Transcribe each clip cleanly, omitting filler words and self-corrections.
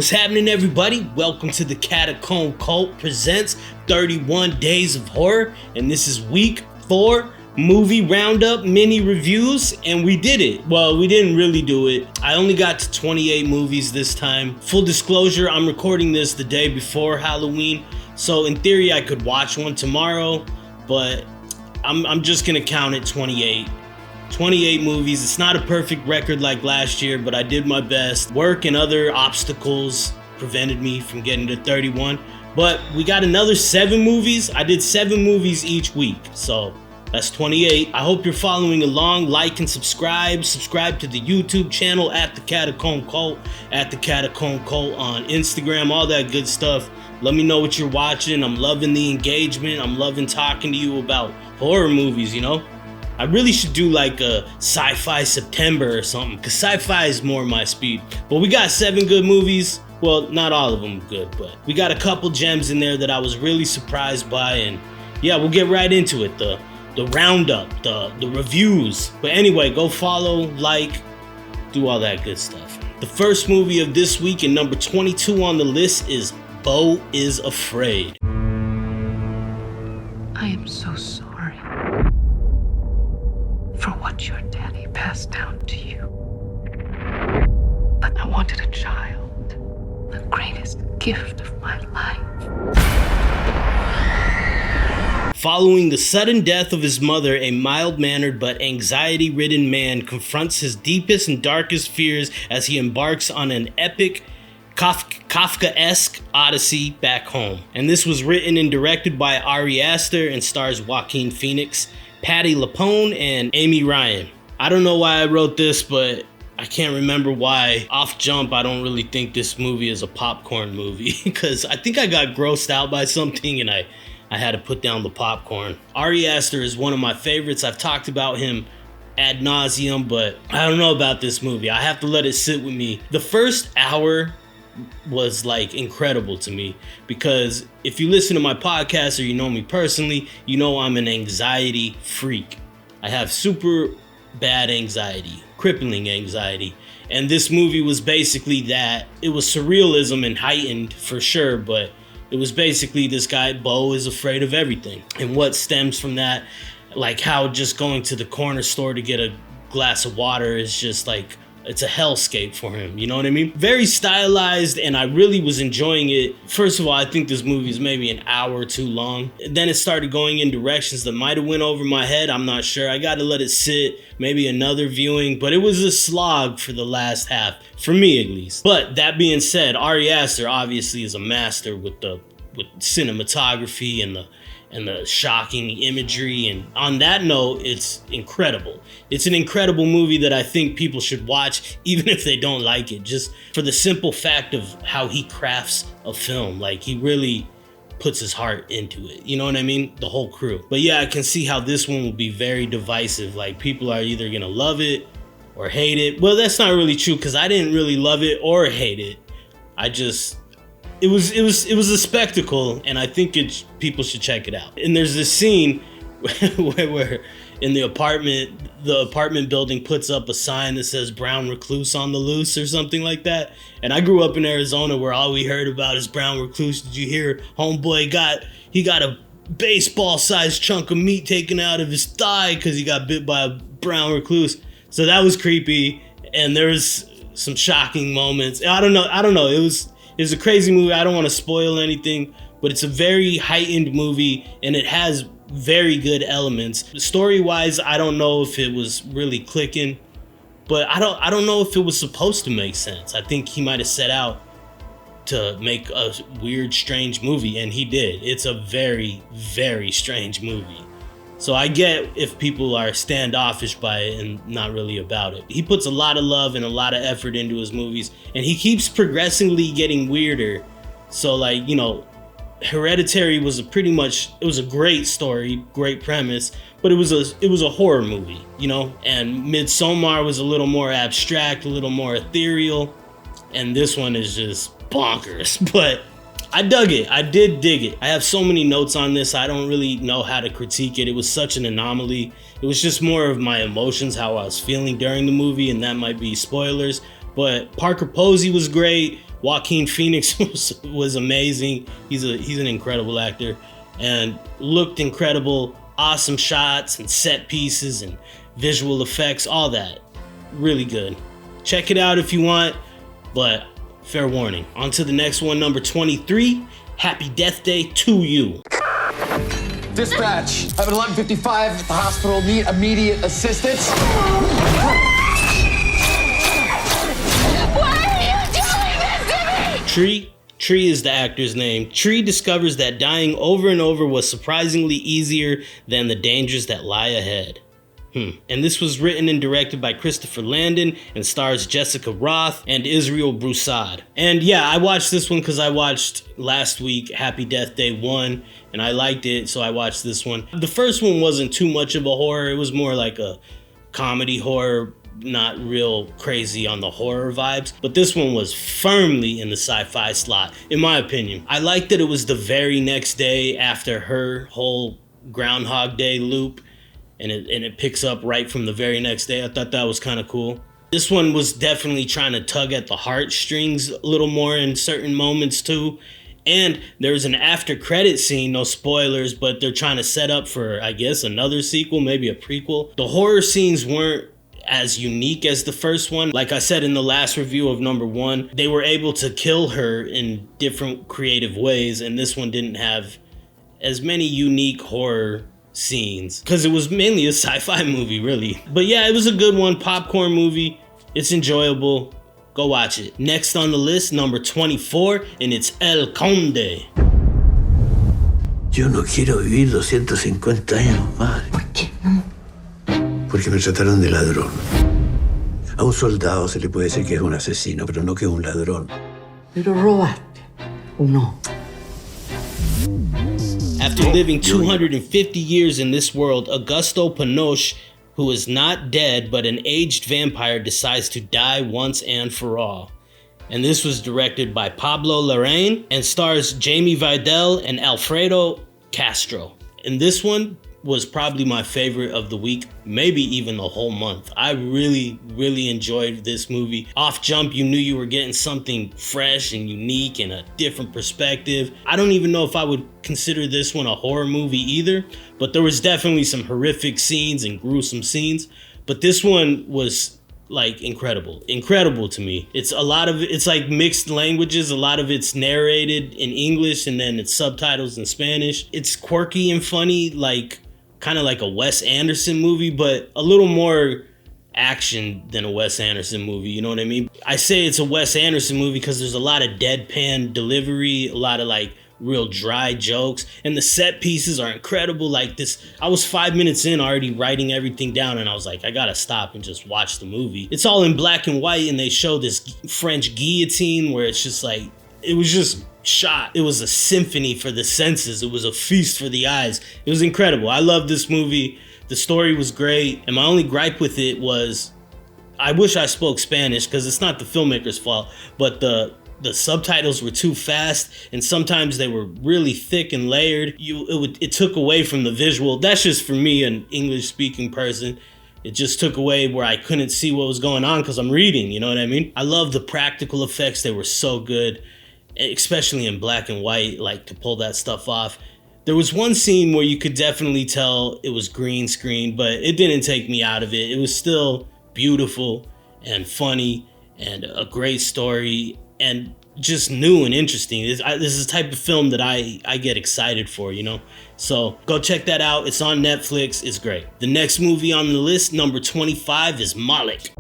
What's happening, everybody? Welcome to the Catacomb Cult presents 31 Days of Horror, and this is week 4 movie roundup mini reviews, and we did it. Well, we didn't really do it. I only got to 28 movies this time. Full disclosure, I'm recording this the day before Halloween, so in theory I could watch one tomorrow, but I'm just gonna count it 28. 28 movies. It's not a perfect record like last year, but I did my best. Work and other obstacles prevented me from getting to 31. But we got another 7 movies. I did 7 movies each week, so that's 28. I hope you're following along. Like and subscribe. Subscribe to the YouTube channel at the Catacomb Cult, at the Catacomb Cult on Instagram, all that good stuff. Let me know what you're watching. I'm loving the engagement. I'm loving talking to you about horror movies, you know? I really should do like a sci-fi September or something, because sci-fi is more my speed. But we got 7 good movies. Well, not all of them good, but we got a couple gems in there that I was really surprised by. And yeah, we'll get right into it. The roundup, the reviews. But anyway, go follow, like, do all that good stuff. The first movie of this week and number 22 on the list is Beau is Afraid. I am so sorry for what your daddy passed down to you. But I wanted a child, the greatest gift of my life. Following the sudden death of his mother, a mild-mannered but anxiety-ridden man confronts his deepest and darkest fears as he embarks on an epic Kafkaesque odyssey back home. And this was written and directed by Ari Aster and stars Joaquin Phoenix, Patti LuPone, and Amy Ryan. I don't know why I wrote this, but I can't remember why. Off jump, I don't really think this movie is a popcorn movie because I think I got grossed out by something and I had to put down the popcorn. Ari Aster is one of my favorites. I've talked about him ad nauseum, but I don't know about this movie. I have to let it sit with me. The first hour was like incredible to me because if you listen to my podcast or you know me personally, you know I'm an anxiety freak. I have super bad anxiety, crippling anxiety, and this movie was basically that. It was surrealism and heightened for sure, but it was basically this guy Beau is afraid of everything, and what stems from that, like how just going to the corner store to get a glass of water is just like it's a hellscape for him, you know what I mean? Very stylized, and I really was enjoying it. First of all, I think this movie is maybe an hour too long. Then it started going in directions that might have went over my head. I'm not sure. I got to let it sit, maybe another viewing, but it was a slog for the last half, for me at least. But that being said, Ari Aster obviously is a master with cinematography and the shocking imagery, and on that note, it's incredible. It's an incredible movie that I think people should watch, even if they don't like it, just for the simple fact of how he crafts a film. Like, he really puts his heart into it, you know what I mean? The whole crew. But yeah, I can see how this one will be very divisive. Like, people are either gonna love it or hate it. Well, that's not really true, because I didn't really love it or hate it. It was a spectacle, and I think people should check it out. And there's this scene where in the apartment building puts up a sign that says brown recluse on the loose or something like that. And I grew up in Arizona where all we heard about is brown recluse. Did you hear homeboy got a baseball sized chunk of meat taken out of his thigh because he got bit by a brown recluse? So that was creepy, and there was some shocking moments. I don't know. It's a crazy movie. I don't want to spoil anything, but it's a very heightened movie, and it has very good elements. Story-wise, I don't know if it was really clicking, but I don't know if it was supposed to make sense. I think he might have set out to make a weird, strange movie, and he did. It's a very, very strange movie. So I get if people are standoffish by it and not really about it. He puts a lot of love and a lot of effort into his movies, and he keeps progressively getting weirder. So, like, you know, Hereditary was it was a great story, great premise, but it was a horror movie, you know? And Midsommar was a little more abstract, a little more ethereal, and this one is just bonkers. But I dug it. I did dig it. I have so many notes on this. I don't really know how to critique it. It was such an anomaly. It was just more of my emotions, how I was feeling during the movie, and that might be spoilers. But Parker Posey was great. Joaquin Phoenix was amazing. He's an incredible actor and looked incredible. Awesome shots and set pieces and visual effects, all that. Really good. Check it out if you want, but fair warning. On to the next one, number 23. Happy Death Day to You. Dispatch, I'm at 11:55 at the hospital. Need immediate assistance. Why are you doing this to me? Tree is the actor's name. Tree discovers that dying over and over was surprisingly easier than the dangers that lie ahead. And this was written and directed by Christopher Landon and stars Jessica Roth and Israel Broussard. And yeah, I watched this one because I watched last week Happy Death Day 1 and I liked it, so I watched this one. The first one wasn't too much of a horror. It was more like a comedy horror, not real crazy on the horror vibes. But this one was firmly in the sci-fi slot, in my opinion. I liked that it was the very next day after her whole Groundhog Day loop. And it picks up right from the very next day. I thought that was kind of cool. This one was definitely trying to tug at the heartstrings a little more in certain moments too. And there's an after credit scene, no spoilers, but they're trying to set up for, I guess, another sequel, maybe a prequel. The horror scenes weren't as unique as the first one. Like I said in the last review of number 1, they were able to kill her in different creative ways, and this one didn't have as many unique horror scenes because it was mainly a sci-fi movie, really. But yeah, it was a good one, popcorn movie. It's enjoyable. Go watch it. Next on the list, number 24, and it's El Conde. Yo no quiero vivir 250 años más. ¿Por qué no? Porque me trataron de ladrón. A un soldado se le puede decir que es un asesino, pero no que es un ladrón. Pero robaste, ¿o no? After living 250 years in this world, Augusto Pinochet, who is not dead but an aged vampire, decides to die once and for all. And this was directed by Pablo Larraín and stars Jamie Vidal and Alfredo Castro. And this one was probably my favorite of the week, maybe even the whole month. I really, really enjoyed this movie. Off jump, you knew you were getting something fresh and unique and a different perspective. I don't even know if I would consider this one a horror movie either, but there was definitely some horrific scenes and gruesome scenes. But this one was like incredible to me. It's like mixed languages. A lot of it's narrated in English and then it's subtitles in Spanish. It's quirky and funny, like kind of like a Wes Anderson movie, but a little more action than a Wes Anderson movie, you know what I mean? I say it's a Wes Anderson movie because there's a lot of deadpan delivery, a lot of like real dry jokes, and the set pieces are incredible. Like this, I was 5 minutes in already writing everything down and I was like, I gotta stop and just watch the movie. It's all in black and white and they show this French guillotine where it's just like, it was just shot. It was a symphony for the senses. It was a feast for the eyes. It was incredible. I love this movie. The story was great. And my only gripe with it was, I wish I spoke Spanish because it's not the filmmaker's fault, but the subtitles were too fast and sometimes they were really thick and layered. It took away from the visual. That's just for me, an English speaking person. It just took away where I couldn't see what was going on because I'm reading, you know what I mean? I love the practical effects. They were so good, especially in black and white, like to pull that stuff off. There was one scene where you could definitely tell it was green screen, but it didn't take me out of it. It was still beautiful and funny and a great story and just new and interesting. This is the type of film that I get excited for, you know? So go check that out. It's on Netflix. It's great. The next movie on the list, number 25, is Moloch.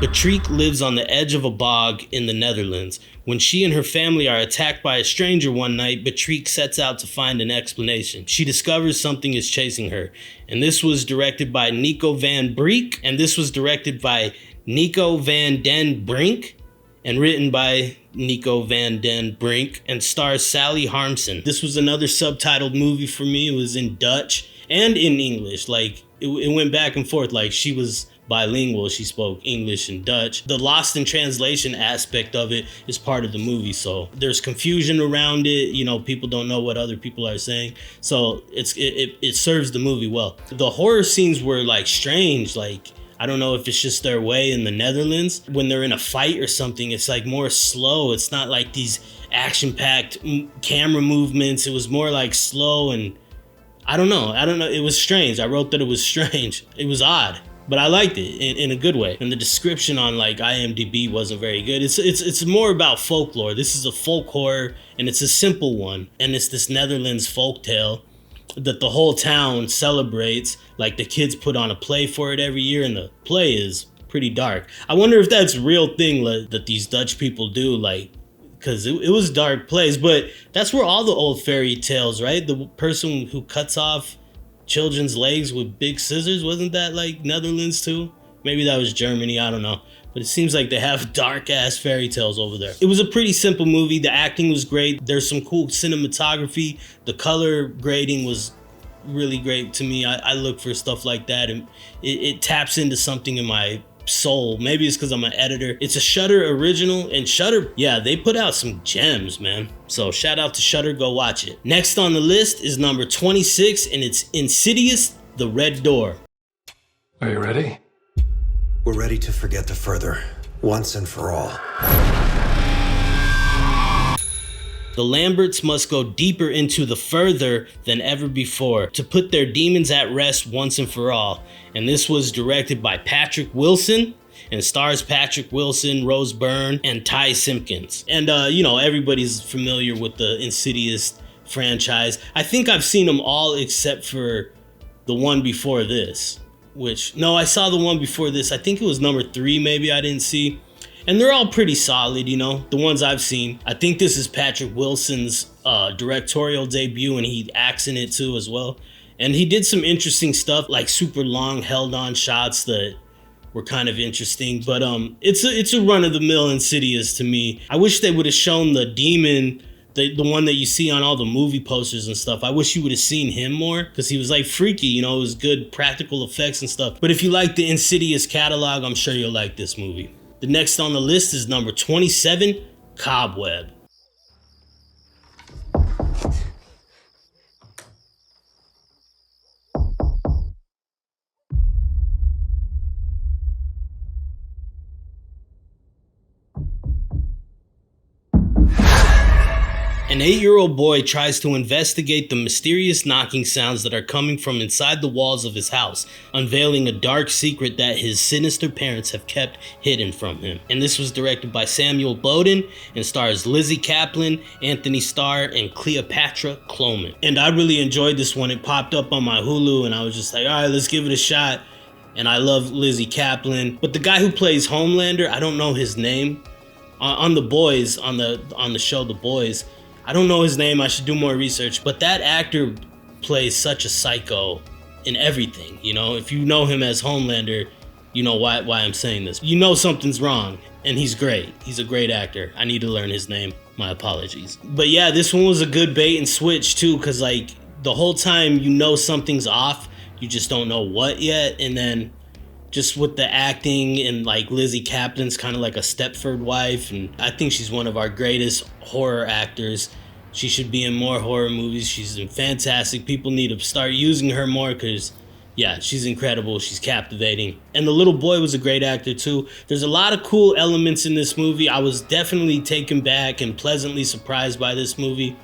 Patrick lives on the edge of a bog in the Netherlands. When she and her family are attacked by a stranger one night, Patrick sets out to find an explanation. She discovers something is chasing her. And this was directed by Nico van Brink. And this was directed by Nico van den Brink. And written by Nico van den Brink. And stars Sally Harmsen. This was another subtitled movie for me. It was in Dutch and in English. Like, it went back and forth. Like, she was bilingual. She spoke English and Dutch. The lost in translation aspect of it is part of the movie, so there's confusion around it. You know, people don't know what other people are saying, so it serves the movie well. The horror scenes were like strange. Like, I don't know if it's just their way in the Netherlands. When they're in a fight or something, it's like more slow. It's not like these action-packed camera movements. It was more like slow, and I don't know. It was strange. I wrote that it was strange. It was odd, but I liked it in a good way. And the description on like IMDb wasn't very good. It's more about folklore. This is a folk horror, and it's a simple one. And it's this Netherlands folk tale that the whole town celebrates. Like, the kids put on a play for it every year, and the play is pretty dark. I wonder if that's a real thing that these Dutch people do, like, because it was dark plays. But that's where all the old fairy tales, right? The person who cuts off children's legs with big scissors, wasn't that like Netherlands too? Maybe that was Germany, I don't know. But it seems like they have dark ass fairy tales over there. It was a pretty simple movie. The acting was great. There's some cool cinematography. The color grading was really great to me. I look for stuff like that, and it taps into something in my soul. Maybe it's because I'm an editor. It's a Shudder original, and Shudder, yeah, they put out some gems, man. So shout out to Shudder, go watch it. Next on the list is number 26, and it's Insidious, The Red Door. Are you ready? We're ready to forget the further, once and for all. The Lamberts must go deeper into the further than ever before to put their demons at rest once and for all. And this was directed by Patrick Wilson and stars Patrick Wilson, Rose Byrne, and Ty Simpkins. And you know, everybody's familiar with the Insidious franchise. I think I've seen them all except for the one before this. No, I saw the one before this. I think it was number 3 maybe I didn't see. And they're all pretty solid, you know, the ones I've seen. I think this is Patrick Wilson's directorial debut, and he acts in it too as well. And he did some interesting stuff, like super long held on shots that were kind of interesting. But it's a run-of-the-mill Insidious to me. I wish they would have shown the demon, the one that you see on all the movie posters and stuff. I wish you would have seen him more, because he was like freaky, you know, it was good practical effects and stuff. But if you like the Insidious catalog, I'm sure you'll like this movie. The next on the list is number 27, Cobweb. An 8-year-old boy tries to investigate the mysterious knocking sounds that are coming from inside the walls of his house, unveiling a dark secret that his sinister parents have kept hidden from him. And this was directed by Samuel Bowden and stars Lizzie Kaplan, Anthony Starr, and Cleopatra Cloman. And I really enjoyed this one. It popped up on my Hulu, and I was just like, all right, let's give it a shot. And I love Lizzie Kaplan. But the guy who plays Homelander, I don't know his name. On The Boys, on the show The Boys, I don't know his name, I should do more research, but that actor plays such a psycho in everything, you know? If you know him as Homelander, you know why I'm saying this. You know something's wrong, and he's great. He's a great actor. I need to learn his name, my apologies. But yeah, this one was a good bait and switch too, because like the whole time you know something's off, you just don't know what yet, and then just with the acting, and like Lizzie Kaplan's kind of like a Stepford wife, and I think she's one of our greatest horror actors. She should be in more horror movies. She's fantastic. People need to start using her more, because yeah, she's incredible. She's captivating. And the little boy was a great actor too. There's a lot of cool elements in this movie. I was definitely taken back and pleasantly surprised by this movie.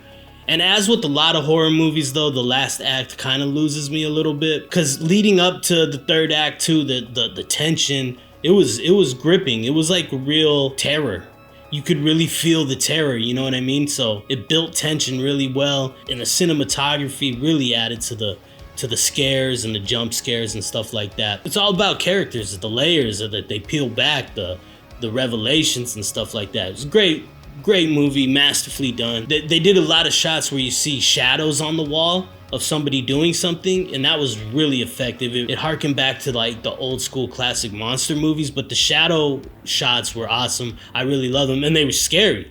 And as with a lot of horror movies though, the last act kind of loses me a little bit, because leading up to the third act too, the tension, it was gripping. It was like real terror. You could really feel the terror, you know what I mean? So it built tension really well, and the cinematography really added to the scares and the jump scares and stuff like that. It's all about characters, the layers that they peel back, the revelations and stuff like that. It's great movie, masterfully done. They did a lot of shots where you see shadows on the wall of somebody doing something, and that was really effective. It harkened back to like the old school classic monster movies, but the shadow shots were awesome. I really love them, and they were scary.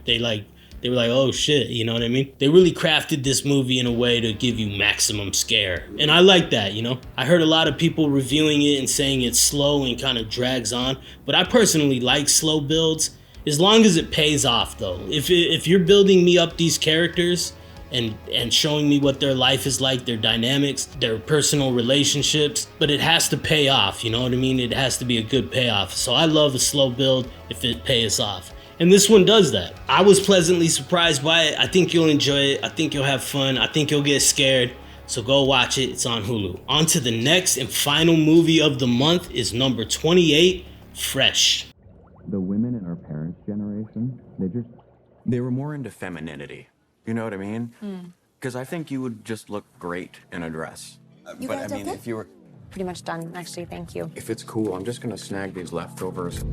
They were like, oh shit, you know what I mean? They really crafted this movie in a way to give you maximum scare. And I like that, you know? I heard a lot of people reviewing it and saying it's slow and kind of drags on, but I personally like slow builds, as long as it pays off though. If you're building me up these characters and showing me what their life is like, their dynamics, their personal relationships, but it has to pay off, you know what I mean? It has to be a good payoff. So I love a slow build if it pays off. And this one does that. I was pleasantly surprised by it. I think you'll enjoy it. I think you'll have fun. I think you'll get scared. So go watch it. It's on Hulu. On to the next and final movie of the month is number 28, Fresh. The women in our parents' generation, they were more into femininity. You know what I mean? Because I think you would just look great in a dress. You but guys I mean, okay? if you were... Pretty much done, actually, thank you. If it's cool, I'm just gonna snag these leftovers.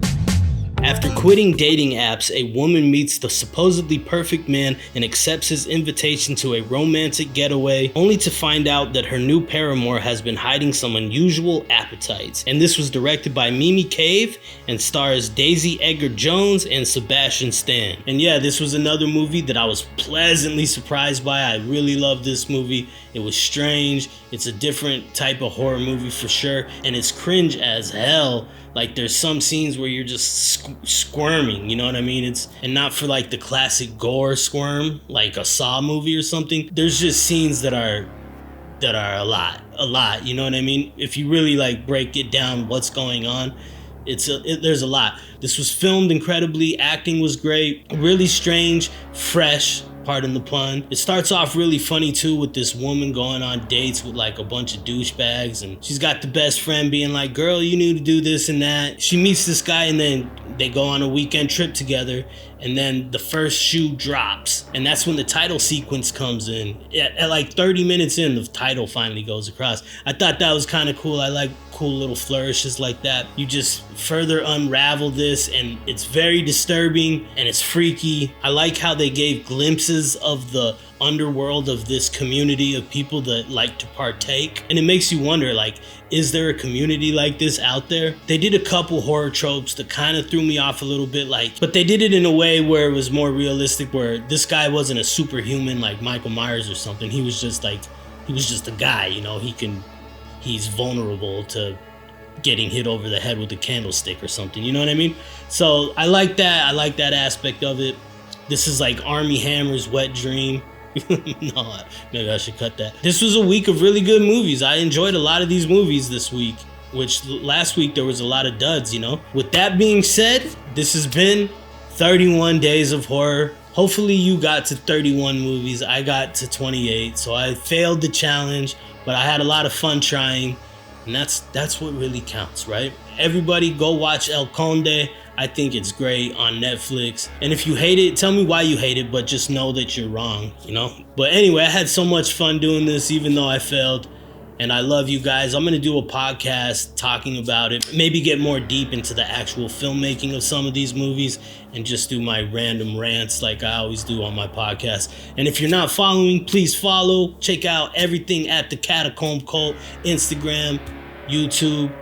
After quitting dating apps, a woman meets the supposedly perfect man and accepts his invitation to a romantic getaway, only to find out that her new paramour has been hiding some unusual appetites. And this was directed by Mimi Cave and stars Daisy Edgar Jones and Sebastian Stan. And yeah, this was another movie that I was pleasantly surprised by. I really love this movie. It was strange. It's a different type of horror movie for sure, and it's cringe as hell. Like, there's some scenes where you're just squirming, you know what I mean? And not for like the classic gore squirm, like a Saw movie or something. There's just scenes that are a lot, you know what I mean? If you really like break it down what's going on, there's a lot. This was filmed incredibly, acting was great, really strange, fresh, pardon the pun. It starts off really funny too, with this woman going on dates with like a bunch of douchebags, and she's got the best friend being like, girl, you need to do this and that. She meets this guy and then they go on a weekend trip together, and then the first shoe drops, and that's when the title sequence comes in. At like 30 minutes in, the title finally goes across. I thought that was kind of cool. I like cool little flourishes like that. You just further unravel this, and it's very disturbing and it's freaky. I like how they gave glimpses of the underworld of this community of people that like to partake, and it makes you wonder, like, is there a community like this out there? They did a couple horror tropes that kind of threw me off a little bit, like, but they did it in a way where it was more realistic, where this guy wasn't a superhuman like Michael Myers or something. He was just a guy, you know. He's vulnerable to getting hit over the head with a candlestick or something, you know what I mean? So I like that. I like that aspect of it. This is like Armie Hammer's wet dream. No, maybe I should cut that. This was a week of really good movies. I enjoyed a lot of these movies this week, which last week there was a lot of duds, you know? With that being said, this has been 31 Days of Horror. Hopefully you got to 31 movies. I got to 28, so I failed the challenge, but I had a lot of fun trying, and that's what really counts, right? Everybody go watch El Conde. I think it's great on Netflix. And if you hate it, tell me why you hate it, but just know that you're wrong, you know? But anyway, I had so much fun doing this, even though I failed. And I love you guys. I'm gonna do a podcast talking about it, maybe get more deep into the actual filmmaking of some of these movies, and just do my random rants like I always do on my podcast. And if you're not following, please follow. Check out everything at the Catacomb Cult, Instagram, YouTube.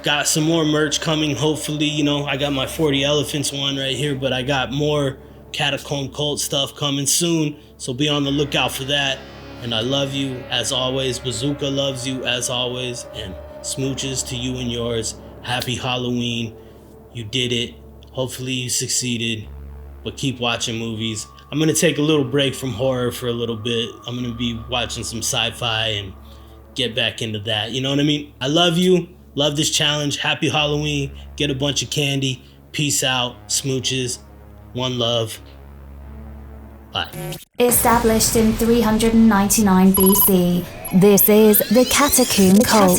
Got some more merch coming, hopefully. You know, I got my 40 Elephants one right here, but I got more Catacomb Cult stuff coming soon, so be on the lookout for that. And I love you as always. Bazooka loves you as always. And smooches to you and yours. Happy Halloween. You did it. Hopefully you succeeded. But keep watching movies. I'm going to take a little break from horror for a little bit. I'm going to be watching some sci-fi and get back into that. You know what I mean? I love you. Love this challenge. Happy Halloween. Get a bunch of candy. Peace out. Smooches. One love. Bye. Established in 399 BC, this is the Catacomb Cult.